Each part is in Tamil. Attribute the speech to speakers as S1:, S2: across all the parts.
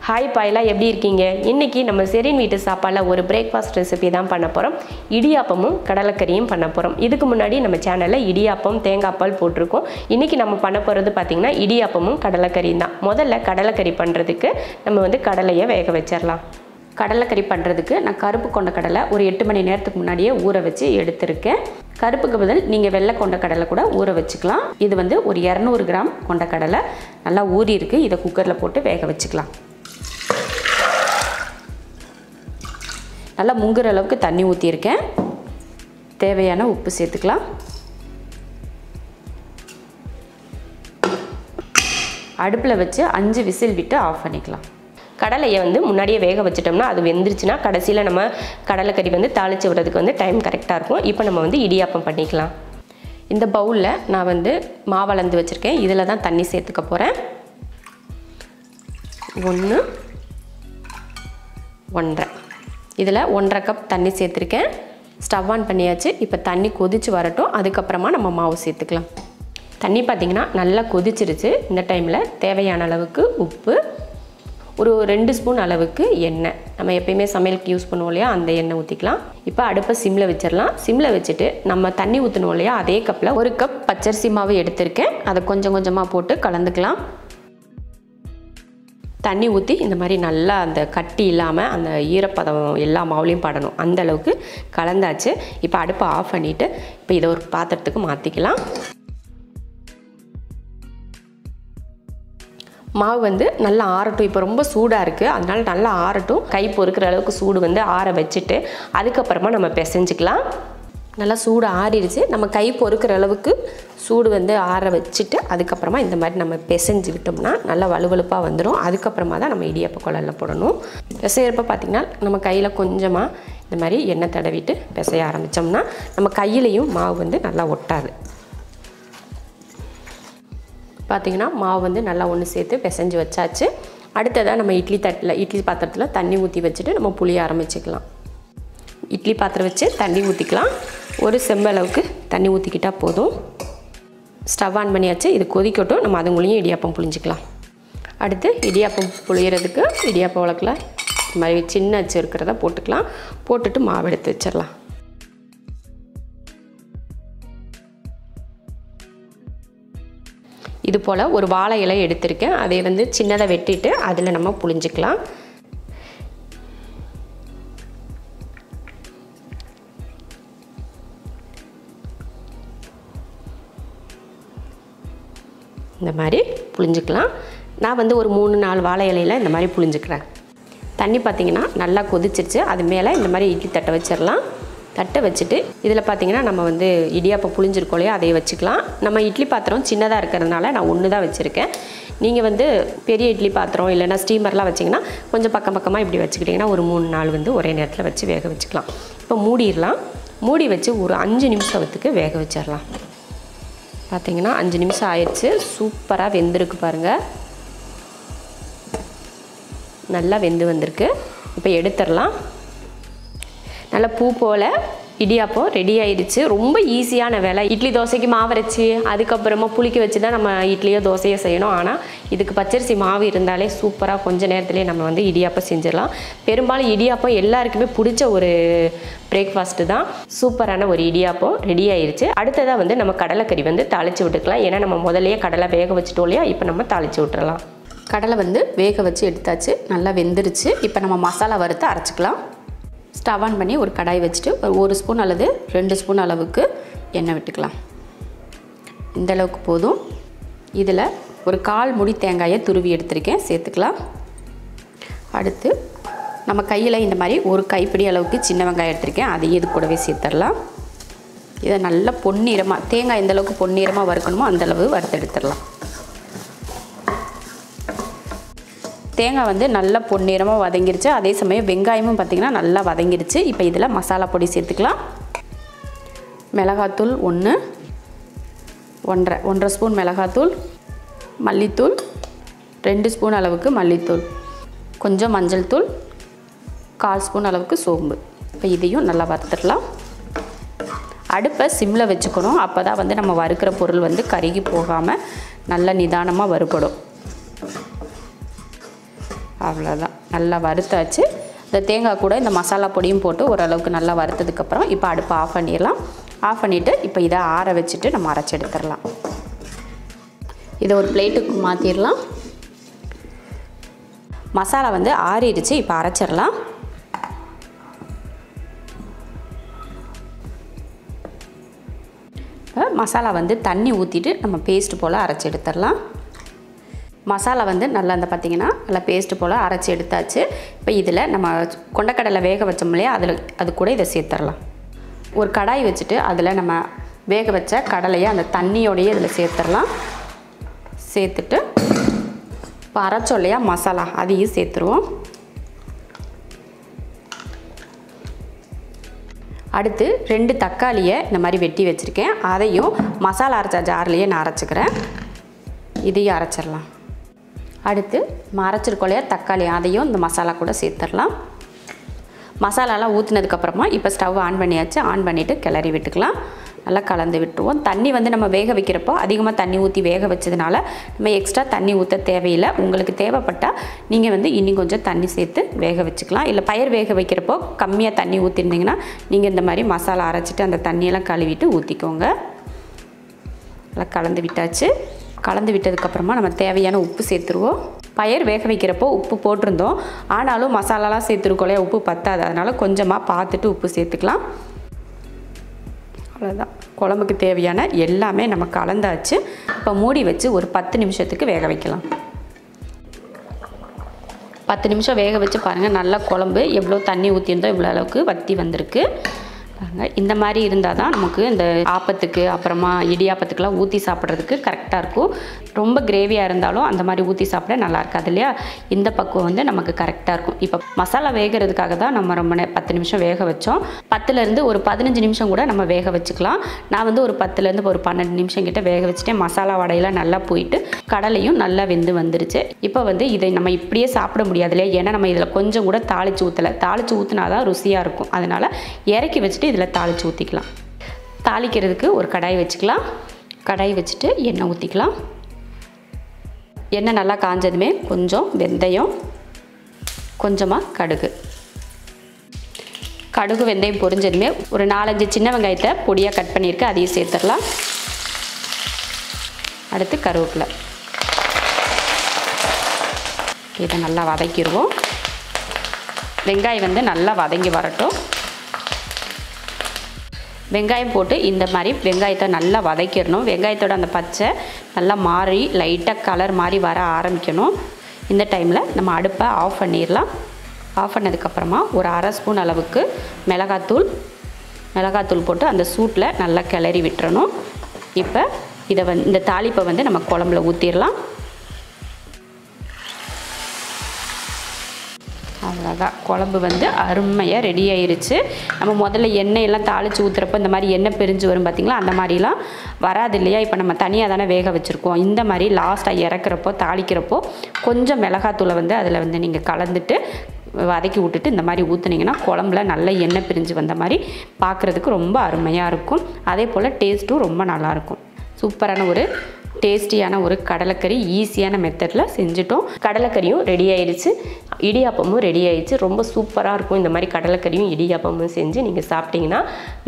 S1: ஹாய் பாயலா, எப்படி இருக்கீங்க? இன்றைக்கி நம்ம செரின் வீட்டு சாப்பாடில் ஒரு பிரேக்ஃபாஸ்ட் ரெசிபி தான் பண்ண போகிறோம். இடியாப்பமும் கடலைக்கறியும் பண்ண போகிறோம். இதுக்கு முன்னாடி நம்ம சேனலில் இடியாப்பம் தேங்காய் பால் போட்டிருக்கோம். இன்றைக்கி நம்ம பண்ண போகிறது பார்த்திங்கன்னா இடியாப்பமும் கடலைக்கறியும் தான். முதல்ல கடலைக்கறி பண்ணுறதுக்கு நம்ம கடலையை வேக வச்சிடலாம். கடலைக்கறி பண்ணுறதுக்கு நான் கருப்பு கொண்ட கடலை ஒரு 8 மணி நேரத்துக்கு முன்னாடியே ஊற வச்சு எடுத்திருக்கேன். கருப்புக்கு பதில் நீங்கள் வெள்ளை கொண்ட கடலை கூட ஊற வச்சுக்கலாம். இது ஒரு 200 கிராம் கொண்ட கடலை நல்லா ஊறி இருக்குது. இதை குக்கரில் போட்டு வேக வச்சுக்கலாம். நல்லா முங்குற அளவுக்கு தண்ணி ஊற்றியிருக்கேன். தேவையான உப்பு சேர்த்துக்கலாம். அடுப்பில் வச்சு 5 விசில் விட்டு ஆஃப் பண்ணிக்கலாம். கடலையை முன்னாடியே வேக வச்சிட்டோம்னா அது வெந்துருச்சுன்னா கடைசியில் நம்ம கடலைக்கறி தாளித்து விடுறதுக்கு டைம் கரெக்டாக இருக்கும். இப்போ நம்ம இடியாப்பம் பண்ணிக்கலாம். இந்த பவுலில் நான் மாவளந்து வச்சுருக்கேன். இதில் தான் தண்ணி சேர்த்துக்க போகிறேன். 1 1.5 இதில் 1.5 கப் தண்ணி சேர்த்துருக்கேன். ஸ்டவ் ஆன் பண்ணியாச்சு. இப்போ தண்ணி கொதித்து வரட்டும். அதுக்கப்புறமா நம்ம மாவு சேர்த்துக்கலாம். தண்ணி பார்த்திங்கன்னா நல்லா கொதிச்சிருச்சு. இந்த டைமில் தேவையான அளவுக்கு உப்பு, ஒரு 2 ஸ்பூன் அளவுக்கு எண்ணெய், நம்ம எப்பயுமே சமையலுக்கு யூஸ் பண்ணுவோம் இல்லையா, அந்த எண்ணெய் ஊற்றிக்கலாம். இப்போ அடுப்பை சிம்மில் வச்சிடலாம். சிம்மில் வச்சுட்டு நம்ம தண்ணி ஊற்றணும் இல்லையா, அதே கப்பில் 1 கப் பச்சரிசி மாவு எடுத்திருக்கேன். அதை கொஞ்சம் கொஞ்சமாக போட்டு கலந்துக்கலாம். தண்ணி ஊற்றி இந்த மாதிரி நல்லா அந்த கட்டி இல்லாமல் அந்த ஈரப்பதம் எல்லா மாவுலையும் படணும். அந்த அளவுக்கு கலந்தாச்சு. இப்போ அடுப்பை ஆஃப் பண்ணிவிட்டு இப்போ இதை ஒரு பாத்திரத்துக்கு மாற்றிக்கலாம். மாவு நல்லா ஆறட்டும். இப்போ ரொம்ப சூடாக இருக்குது, அதனால நல்லா ஆறட்டும். கை பொறுக்கிற அளவுக்கு சூடு ஆற வச்சுட்டு அதுக்கப்புறமா நம்ம பிசைஞ்சிக்கலாம். நல்லா சூடு ஆறிடுச்சு. நம்ம கை பொறுக்கிற அளவுக்கு சூடு ஆற வச்சுட்டு அதுக்கப்புறமா இந்த மாதிரி நம்ம பிசைஞ்சு விட்டோம்னா நல்லா வலுவலுப்பாக வந்துடும். அதுக்கப்புறமா தான் நம்ம இடியாப்ப குழலில் போடணும். பிசையிறப்ப பார்த்திங்கன்னா நம்ம கையில் கொஞ்சமாக இந்த மாதிரி எண்ணெய் தடவிட்டு பிசைய ஆரம்பித்தோம்னா நம்ம கையிலையும் மாவு நல்லா ஒட்டாது. பார்த்திங்கன்னா மாவு நல்லா ஒன்று சேர்த்து பிசைஞ்சு வச்சாச்சு. அடுத்ததாக நம்ம இட்லி பாத்திரத்தில் தண்ணி ஊற்றி வச்சுட்டு நம்ம புளிய ஆரம்பிச்சுக்கலாம். இட்லி பாத்திரம் வச்சு தண்ணி ஊற்றிக்கலாம். ஒரு செம்பளவுக்கு தண்ணி ஊற்றிக்கிட்டால் போதும். ஸ்டவ் ஆன் பண்ணியாச்சு. இது கொதிக்கட்டும். நம்ம அதுங்களையும் இடியாப்பம் புளிஞ்சிக்கலாம். அடுத்து இடியாப்பம் புளியறதுக்கு இடியாப்பம் உலக்கில் இந்த மாதிரி சின்ன அச்சு இருக்கிறத போட்டுக்கலாம். போட்டுட்டு மாவு எடுத்து வச்சிடலாம். இது போல் ஒரு வாழை இலை எடுத்திருக்கேன். அதை சின்னதாக வெட்டிட்டு அதில் நம்ம புளிஞ்சிக்கலாம். இந்த மாதிரி புளிஞ்சிக்கலாம். நான் ஒரு 3-4 வாழை இலையில் இந்த மாதிரி புளிஞ்சிக்கிறேன். தண்ணி பார்த்திங்கன்னா நல்லா கொதிச்சிருச்சு. அது மேலே இந்த மாதிரி இட்லி தட்டை வச்சிடலாம். தட்டை வச்சுட்டு இதில் பார்த்திங்கன்னா நம்ம இடியாப்பம் புளிஞ்சிருக்கோம் இல்லையா, அதை வச்சுக்கலாம். நம்ம இட்லி பாத்திரம் சின்னதாக இருக்கிறதுனால நான் 1 தான் வச்சுருக்கேன். நீங்கள் பெரிய இட்லி பாத்திரம் இல்லைன்னா ஸ்டீமர்லாம் வச்சிங்கன்னா கொஞ்சம் பக்கமாக இப்படி வச்சுக்கிட்டிங்கன்னா ஒரு 3-4 ஒரே நேரத்தில் வச்சு வேக வச்சுக்கலாம். இப்போ மூடிடலாம். மூடி வச்சு ஒரு 5 நிமிஷத்துக்கு வேக வச்சிடலாம். பார்த்திங்கன்னா 5 நிமிஷம் ஆயிடுச்சு. சூப்பராக வெந்திருக்கு பாருங்கள். நல்லா வெந்து வந்திருக்கு. இப்போ எடுத்துடலாம். நல்லா பூ போல் இடியாப்பம் ரெடி ஆயிடுச்சு. ரொம்ப ஈஸியான வேலை. இட்லி தோசைக்கு மாவு அரைச்சி அதுக்கப்புறமா புளிக்க வச்சு தான் நம்ம இட்லியோ தோசையோ செய்யணும். ஆனால் இதுக்கு பச்சரிசி மாவு இருந்தாலே சூப்பராக கொஞ்சம் நேரத்துலேயே நம்ம இடியாப்பம் செஞ்சிடலாம். பெரும்பாலும் இடியாப்பம் எல்லாருக்குமே பிடிச்ச ஒரு பிரேக்ஃபாஸ்ட்டு தான். சூப்பரான ஒரு இடியாப்பம் ரெடி ஆயிடுச்சு. அடுத்ததாக நம்ம கடலைக்கறி தாளித்து விட்டுக்கலாம். ஏன்னா நம்ம முதல்லையே கடலை வேக வச்சுட்டோம் இல்லையா, இப்போ நம்ம தாளித்து விட்டுறலாம். கடலை வேக வச்சு எடுத்தாச்சு. நல்லா வெந்துருச்சு. இப்போ நம்ம மசாலா வறுத்து அரைச்சிக்கலாம். ஸ்டவ் ஆன் பண்ணி ஒரு கடாய் வச்சுட்டு 1 ஸ்பூன் அல்லது 2 ஸ்பூன் அளவுக்கு எண்ணெய் விட்டுக்கலாம். இந்த அளவுக்கு போதும். இதில் ஒரு 1/4 மூடி தேங்காயை துருவி எடுத்திருக்கேன், சேர்த்துக்கலாம். அடுத்து நம்ம கையில் இந்த மாதிரி ஒரு கைப்பிடி அளவுக்கு சின்ன வெங்காயம் எடுத்திருக்கேன், அதையும் இது கூடவே சேர்த்துடலாம். இதை நல்லா பொன்னிறமாக, தேங்காய் எந்த அளவுக்கு பொன்னிறமாக வறுக்கணுமோ அந்தளவு வறுத்து எடுத்துடலாம். தேங்காய் நல்லா பொன்னிறமாக வதங்கிருச்சு. அதே சமயம் வெங்காயமும் பார்த்திங்கன்னா நல்லா வதங்கிருச்சு. இப்போ இதில் மசாலா பொடி சேர்த்துக்கலாம். மிளகாத்தூள் 1.5 ஸ்பூன் மிளகாத்தூள், மல்லித்தூள் 2 ஸ்பூன் அளவுக்கு மல்லித்தூள், கொஞ்சம் மஞ்சள் தூள், 1/4 ஸ்பூன் அளவுக்கு சோம்பு. இப்போ இதையும் நல்லா வறுத்துடலாம். அடுப்பை சிம்மில் வச்சுக்கணும். அப்போ தான் நம்ம வறுக்கிற பொருள் கருகி போகாமல் நல்லா நிதானமாக வறுபடும்.
S2: அவ்வளோதான், நல்லா வறுத்தாச்சு. இந்த தேங்காய் கூட இந்த மசாலா பொடியும் போட்டு ஓரளவுக்கு நல்லா வறுத்ததுக்கப்புறம் இப்போ அடுப்பை ஆஃப் பண்ணிடலாம். ஆஃப் பண்ணிவிட்டு இப்போ இதை ஆற வச்சுட்டு நம்ம அரைச்சி எடுத்துடலாம். இதை ஒரு பிளேட்டுக்கு மாற்றிடலாம். மசாலா வந்து ஆறிடுச்சு, இப்போ அரைச்சிடலாம். மசாலா வந்து தண்ணி ஊற்றிட்டு நம்ம பேஸ்ட்டு போல் அரைச்சி எடுத்துடலாம். மசாலா வந்து நல்லா இந்த பார்த்திங்கன்னா நல்லா பேஸ்ட்டு போல் அரைச்சி எடுத்தாச்சு. இப்போ இதில் நம்ம கொண்டக்கடலை வேக வச்சோம் இல்லையா, அது கூட இதை சேர்த்துடலாம். ஒரு கடாய் வச்சுட்டு அதில் நம்ம வேக வச்ச கடலையை அந்த தண்ணியோடையே இதில் சேர்த்துடலாம். சேர்த்துட்டு இப்போ அரைச்சோம் இல்லையா மசாலா, அதையும் சேர்த்துருவோம். அடுத்து 2 தக்காளியை இந்த மாதிரி வெட்டி வச்சுருக்கேன், அதையும் மசாலா அரைச்ச ஜார்லேயே நான் அரைச்சிக்கிறேன். இதையும் அரைச்சிடலாம். அடுத்து அரைச்சிருக்கோம் இல்லையா தக்காளி, அதையும் இந்த மசாலா கூட சேர்த்துடலாம். மசாலாலாம் ஊற்றினதுக்கப்புறமா இப்போ ஸ்டவ் ஆன் பண்ணியாச்சு. ஆன் பண்ணிவிட்டு கிளறி விட்டுக்கலாம். நல்லா கலந்து விட்டுருவோம். தண்ணி வந்து நம்ம வேக வைக்கிறப்போ அதிகமாக தண்ணி ஊற்றி வேக வச்சதுனால நம்ம எக்ஸ்ட்ரா தண்ணி ஊற்ற தேவையில்லை. உங்களுக்கு தேவைப்பட்டால் நீங்கள் வந்து இன்னும் கொஞ்சம் தண்ணி சேர்த்து வேக வச்சுக்கலாம். இல்லை பயிர் வேக வைக்கிறப்போ கம்மியாக தண்ணி ஊற்றிருந்தீங்கன்னா நீங்கள் இந்த மாதிரி மசாலா அரைச்சிட்டு அந்த தண்ணியெல்லாம் கழுவிட்டு ஊற்றிக்கோங்க. நல்லா கலந்து விட்டாச்சு. கலந்து விட்டதுக்கப்புறமா நம்ம தேவையான உப்பு சேர்த்துருவோம். பயிர் வேக வைக்கிறப்போ உப்பு போட்டிருந்தோம், ஆனாலும் மசாலாலாம் சேர்த்துருக்கோலையா உப்பு பத்தாது, அதனால் கொஞ்சமாக பார்த்துட்டு உப்பு சேர்த்துக்கலாம். அவ்வளோதான், குழம்புக்கு தேவையான எல்லாமே நம்ம கலந்தாச்சு. இப்போ மூடி வச்சு ஒரு 10 நிமிஷத்துக்கு வேக வைக்கலாம். 10 நிமிஷம் வேக வச்சு பாருங்கள், நல்லா குழம்பு எவ்வளோ தண்ணி ஊற்றியிருந்தோ இவ்வளோ அளவுக்கு வற்றி வந்திருக்கு. இந்த மாதிரி இருந்தால் தான் நமக்கு இந்த ஆப்பத்துக்கு அப்புறமா இடியாப்பத்துக்கெலாம் ஊற்றி சாப்பிட்றதுக்கு கரெக்டாக இருக்கும். ரொம்ப கிரேவியாக இருந்தாலும் அந்த மாதிரி ஊற்றி சாப்பிட நல்லா இருக்காது இல்லையா. இந்த பக்குவம் வந்து நமக்கு கரெக்டாக இருக்கும். இப்போ மசாலா வேகிறதுக்காக தான் நம்ம ரொம்ப 10 நிமிஷம் வேக வச்சோம். 10லேருந்து ஒரு 15 நிமிஷம் கூட நம்ம வேக வச்சுக்கலாம். நான் வந்து ஒரு 10லேருந்து ஒரு 12 நிமிஷம் கிட்ட வேக வச்சுட்டேன். மசாலா வடையெல்லாம் நல்லா போயிட்டு கடலையும் நல்லா வெந்து வந்துருச்சு. இப்போ வந்து இதை நம்ம இப்படியே சாப்பிட முடியாது இல்லையா, ஏன்னா நம்ம இதில் கொஞ்சம் கூட தாளித்து ஊற்றலை. தாளித்து ஊற்றினா தான் ருசியாக இருக்கும். அதனால் இறக்கி வச்சுட்டு இதில் தாளித்து ஊற்றிக்கலாம். தாளிக்கிறதுக்கு ஒரு கடாய் வச்சுக்கலாம். கடாய் வச்சுட்டு எண்ணெய் ஊற்றிக்கலாம். எண்ணெய் நல்லா காஞ்சதுமே கொஞ்சம் வெந்தயம், கொஞ்சமாக கடுகு வெந்தயம் பொரிஞ்சதுமே ஒரு 4-5 சின்ன வெங்காயத்தை பொடியாக கட் பண்ணியிருக்கு, அதையும் சேர்த்துடலாம். அடுத்து கருவேப்பிலை, இதை நல்லா வதக்கிடுவோம். வெங்காயம் வந்து நல்லா வதங்கி வரட்டும். வெங்காயம் போட்டு இந்த மாதிரி வெங்காயத்தை நல்லா வதக்கிடணும். வெங்காயத்தோட அந்த பச்சை நல்லா மாறி லைட்டாக கலர் மாதிரி வர ஆரம்பிக்கணும். இந்த டைமில் நம்ம அடுப்பை ஆஃப் பண்ணிடலாம். ஆஃப் பண்ணதுக்கப்புறமா ஒரு 1/2 ஸ்பூன் அளவுக்கு மிளகாத்தூள் போட்டு அந்த சூட்டில் நல்லா கிளறி விட்டுறணும். இப்போ இந்த தாளிப்பை வந்து நம்ம குழம்புல ஊற்றிடலாம். அவ்வளோதான், குழம்பு வந்து அருமையாக ரெடி ஆயிருச்சு. நம்ம முதல்ல எண்ணெயெல்லாம் தாளித்து ஊற்றுறப்போ இந்த மாதிரி எண்ணெய் பிரிஞ்சு வரும் பார்த்திங்களா, அந்த மாதிரிலாம் வராது இல்லையா. இப்போ நம்ம தனியாக தானே வேக வச்சுருக்கோம். இந்த மாதிரி லாஸ்ட்டாக இறக்குறப்போ தாளிக்கிறப்போ கொஞ்சம் மிளகாத்தூளை வந்து அதில் வந்து நீங்கள் கலந்துட்டு வதக்கி விட்டுட்டு இந்த மாதிரி ஊற்றுனீங்கன்னா குழம்புல நல்ல எண்ணெய் பிரிஞ்சு வந்த மாதிரி பார்க்குறதுக்கு ரொம்ப அருமையாக இருக்கும். அதே போல் டேஸ்ட்டும் ரொம்ப நல்லாயிருக்கும். சூப்பரான ஒரு டேஸ்டியான ஒரு கடலைக்கறி ஈஸியான மெத்தடில் செஞ்சுட்டோம். கடலைக்கறியும் ரெடி ஆயிடுச்சு, இடியாப்பமும் ரெடி ஆயிடுச்சு. ரொம்ப சூப்பராக இருக்கும். இந்த மாதிரி கடலைக்கறியும் இடியாப்பமும் செஞ்சு நீங்கள் சாப்பிட்டீங்கன்னா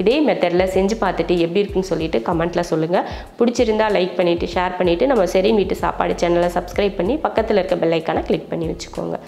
S2: இதே மெத்தடில் செஞ்சு பார்த்துட்டு எப்படி இருக்குன்னு சொல்லிட்டு கமெண்ட்டில் சொல்லுங்கள். பிடிச்சிருந்தா லைக் பண்ணிவிட்டு ஷேர் பண்ணிவிட்டு நம்ம செரின் வீட்டு சாப்பாடு சேனலை சப்ஸ்கிரைப் பண்ணி பக்கத்தில் இருக்க பெல் ஐக்கானை கிளிக் பண்ணி வச்சுக்கோங்க.